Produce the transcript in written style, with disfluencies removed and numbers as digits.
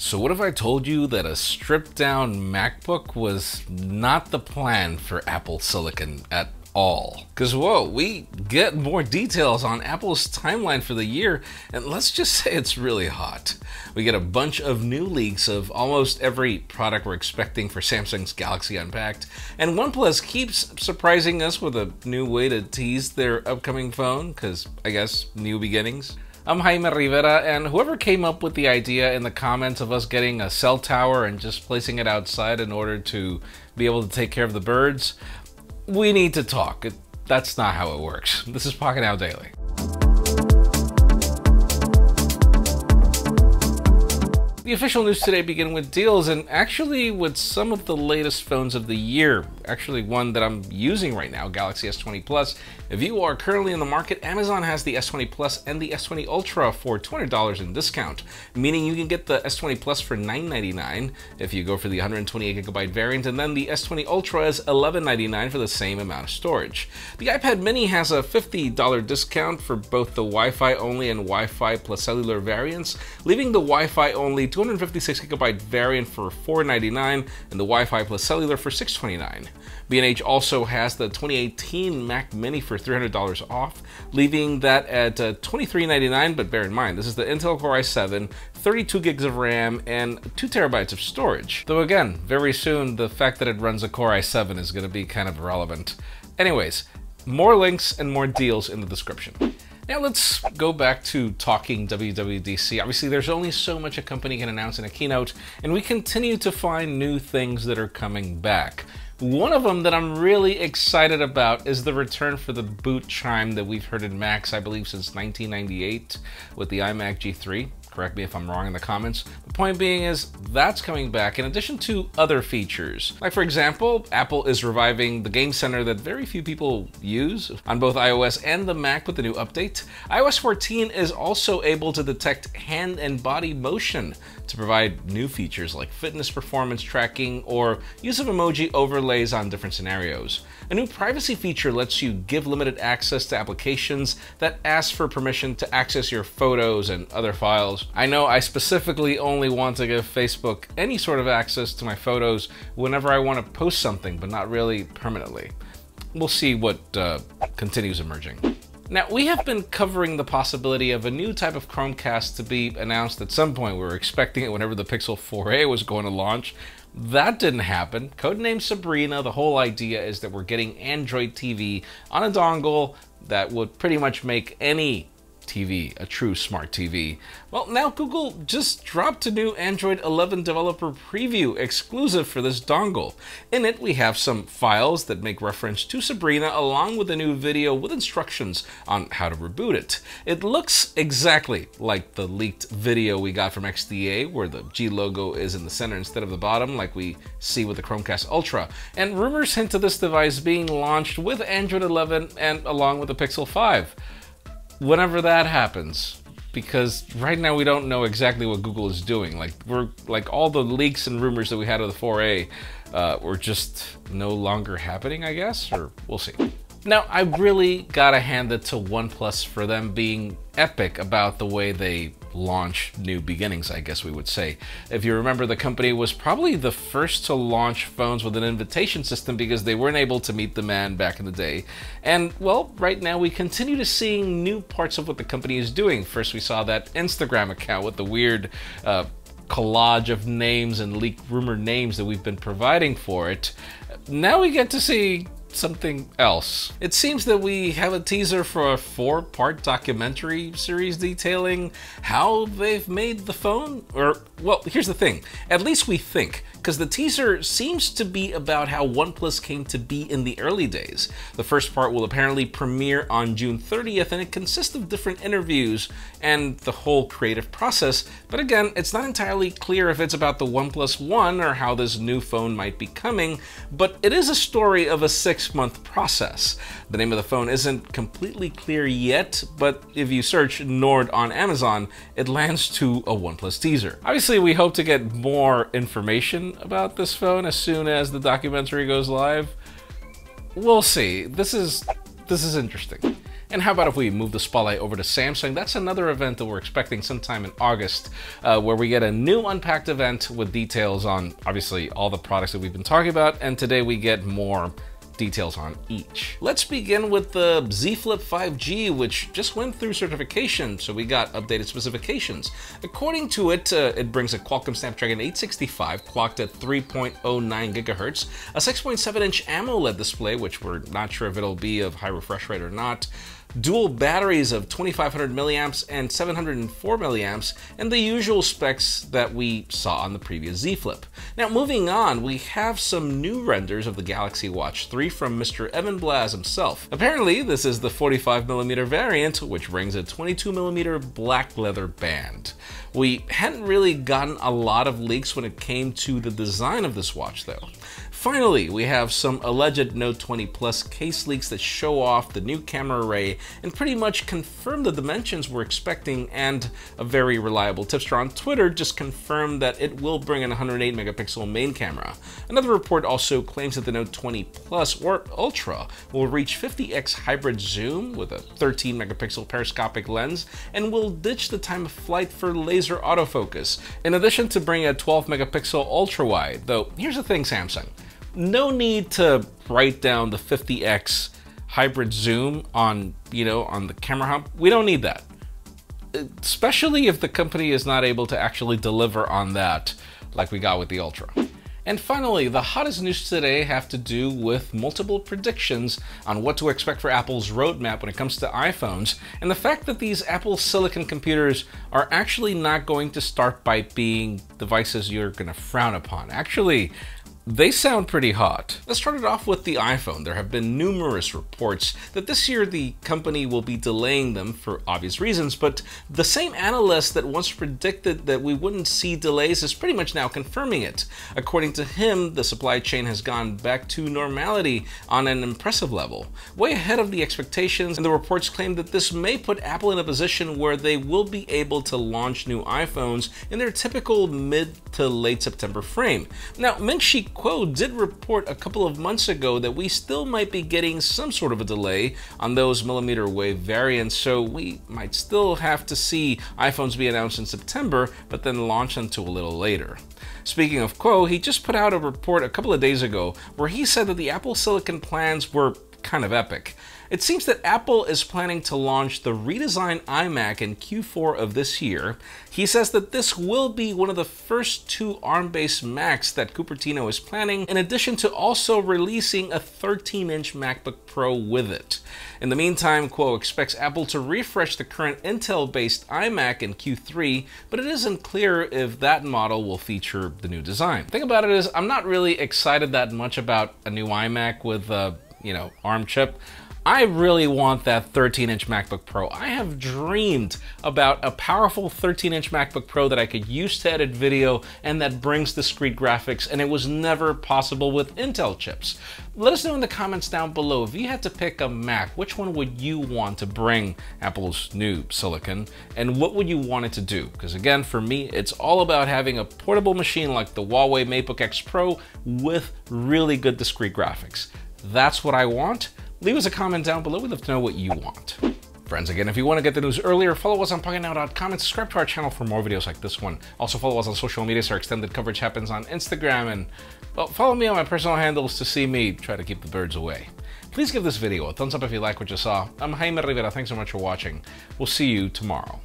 So what if I told you that a stripped down MacBook was not the plan for Apple Silicon at all? Because whoa, we get more details on Apple's timeline for the year, and let's just say it's really hot. We get a bunch of new leaks of almost every product we're expecting for Samsung's Galaxy Unpacked, and OnePlus keeps surprising us with a new way to tease their upcoming phone, because I guess new beginnings. I'm Jaime Rivera, and whoever came up with the idea in the comments of us getting a cell tower and just placing it outside in order to be able to take care of the birds, we need to talk. That's not how it works. This is Pocketnow Daily. The official news today begin with deals, and actually with some of the latest phones of the year. Actually one that I'm using right now, Galaxy S20 Plus. If you are currently in the market, Amazon has the S20 Plus and the S20 Ultra for $200 in discount, meaning you can get the S20 Plus for $999 if you go for the 128GB variant, and then the S20 Ultra is $1199 for the same amount of storage. The iPad mini has a $50 discount for both the Wi-Fi only and Wi-Fi plus cellular variants, leaving the Wi-Fi only 256GB variant for $499 and the Wi-Fi plus cellular for $629. B&H also has the 2018 Mac Mini for $300 off, leaving that at $2399, but bear in mind, this is the Intel Core i7, 32 gigs of RAM, and 2 terabytes of storage. Though again, very soon, the fact that it runs a Core i7 is going to be kind of irrelevant. Anyways, more links and more deals in the description. Now let's go back to talking WWDC. Obviously, there's only so much a company can announce in a keynote, and we continue to find new things that are coming back. One of them that I'm really excited about is the return for the boot chime that we've heard in Macs, I believe, since 1998 with the iMac G3. Correct me if I'm wrong in the comments. The point being is that's coming back in addition to other features. Like for example, Apple is reviving the Game Center that very few people use on both iOS and the Mac with the new update. iOS 14 is also able to detect hand and body motion to provide new features like fitness performance tracking or use of emoji overlays on different scenarios. A new privacy feature lets you give limited access to applications that ask for permission to access your photos and other files. I know I specifically only want to give Facebook any sort of access to my photos whenever I want to post something, but not really permanently. We'll see what continues emerging. Now, we have been covering the possibility of a new type of Chromecast to be announced at some point. We were expecting it whenever the Pixel 4a was going to launch. That didn't happen. Codename Sabrina, the whole idea is that we're getting Android TV on a dongle that would pretty much make any TV a true smart TV. Well, now Google just dropped a new Android 11 developer preview exclusive for this dongle. In it, we have some files that make reference to Sabrina along with a new video with instructions on how to reboot it. It looks exactly like the leaked video we got from XDA where the G logo is in the center instead of the bottom like we see with the Chromecast Ultra. And rumors hint to this device being launched with Android 11 and along with the Pixel 5. Whenever that happens, because right now we don't know exactly what Google is doing. Like all the leaks and rumors that we had of the 4a were just no longer happening, I guess, or we'll see. Now, I really gotta hand it to OnePlus for them being epic about the way they launch new beginnings, I guess we would say. If you remember, the company was probably the first to launch phones with an invitation system because they weren't able to meet demand back in the day. And well, right now we continue to see new parts of what the company is doing. First, we saw that Instagram account with the weird collage of names and leaked rumored names that we've been providing for it. Now we get to see something else. It seems that we have a teaser for a 4-part documentary series detailing how they've made the phone. Or, well, here's the thing. At least we think, because the teaser seems to be about how OnePlus came to be in the early days. The first part will apparently premiere on June 30th, and it consists of different interviews and the whole creative process. But again, it's not entirely clear if it's about the OnePlus One or how this new phone might be coming, but it is a story of a 6-month process. The name of the phone isn't completely clear yet, but if you search Nord on Amazon, it lands to a OnePlus teaser. Obviously, we hope to get more information about this phone as soon as the documentary goes live. We'll see. This is interesting. And how about if we move the spotlight over to Samsung? That's another event that we're expecting sometime in August, where we get a new Unpacked event with details on, obviously, all the products that we've been talking about, and today we get more details on each. Let's begin with the Z Flip 5G, which just went through certification, so we got updated specifications. According to it, it brings a Qualcomm Snapdragon 865 clocked at 3.09 gigahertz, a 6.7-inch AMOLED display, which we're not sure if it'll be of high refresh rate or not, dual batteries of 2500 milliamps and 704 milliamps, and the usual specs that we saw on the previous Z Flip. Now, moving on, we have some new renders of the Galaxy Watch 3 from Mr. Evan Blaz himself. Apparently, this is the 45mm variant, which brings a 22mm black leather band. We hadn't really gotten a lot of leaks when it came to the design of this watch, though. Finally, we have some alleged Note 20 Plus case leaks that show off the new camera array and pretty much confirm the dimensions we're expecting, and a very reliable tipster on Twitter just confirmed that it will bring an 108 megapixel main camera. Another report also claims that the Note 20 Plus or Ultra will reach 50x hybrid zoom with a 13 megapixel periscopic lens and will ditch the time of flight for laser autofocus, in addition to bring a 12 megapixel ultra wide. Though, here's the thing, Samsung. No need to write down the 50x hybrid zoom on, on the camera hub. We don't need that. Especially if the company is not able to actually deliver on that like we got with the Ultra. And finally, the hottest news today have to do with multiple predictions on what to expect for Apple's roadmap when it comes to iPhones, and the fact that these Apple Silicon computers are actually not going to start by being devices you're going to frown upon. Actually, they sound pretty hot. Let's start it off with the iPhone. There have been numerous reports that this year the company will be delaying them for obvious reasons, but the same analyst that once predicted that we wouldn't see delays is pretty much now confirming it. According to him, the supply chain has gone back to normality on an impressive level, way ahead of the expectations, and the reports claim that this may put Apple in a position where they will be able to launch new iPhones in their typical mid to late September frame. Now, Ming-Chi Kuo did report a couple of months ago that we still might be getting some sort of a delay on those millimeter wave variants, so we might still have to see iPhones be announced in September, but then launch until a little later. Speaking of Kuo, he just put out a report a couple of days ago where he said that the Apple Silicon plans were kind of epic. It seems that Apple is planning to launch the redesigned iMac in Q4 of this year. He says that this will be one of the first two ARM-based Macs that Cupertino is planning, in addition to also releasing a 13-inch MacBook Pro with it. In the meantime, Kuo expects Apple to refresh the current Intel-based iMac in Q3, but it isn't clear if that model will feature the new design. The thing about it is, I'm not really excited that much about a new iMac with ARM chip. I really want that 13-inch MacBook Pro. I have dreamed about a powerful 13-inch MacBook Pro that I could use to edit video and that brings discrete graphics, and it was never possible with Intel chips. Let us know in the comments down below, if you had to pick a Mac, which one would you want to bring Apple's new Silicon, and what would you want it to do? Because again, for me, it's all about having a portable machine like the Huawei MateBook X Pro with really good discrete graphics. That's what I want. Leave us a comment down below. We'd love to know what you want. Friends, again, if you want to get the news earlier, follow us on Pocketnow.com and subscribe to our channel for more videos like this one. Also, follow us on social media so our extended coverage happens on Instagram, and, well, follow me on my personal handles to see me try to keep the birds away. Please give this video a thumbs up if you like what you saw. I'm Jaime Rivera. Thanks so much for watching. We'll see you tomorrow.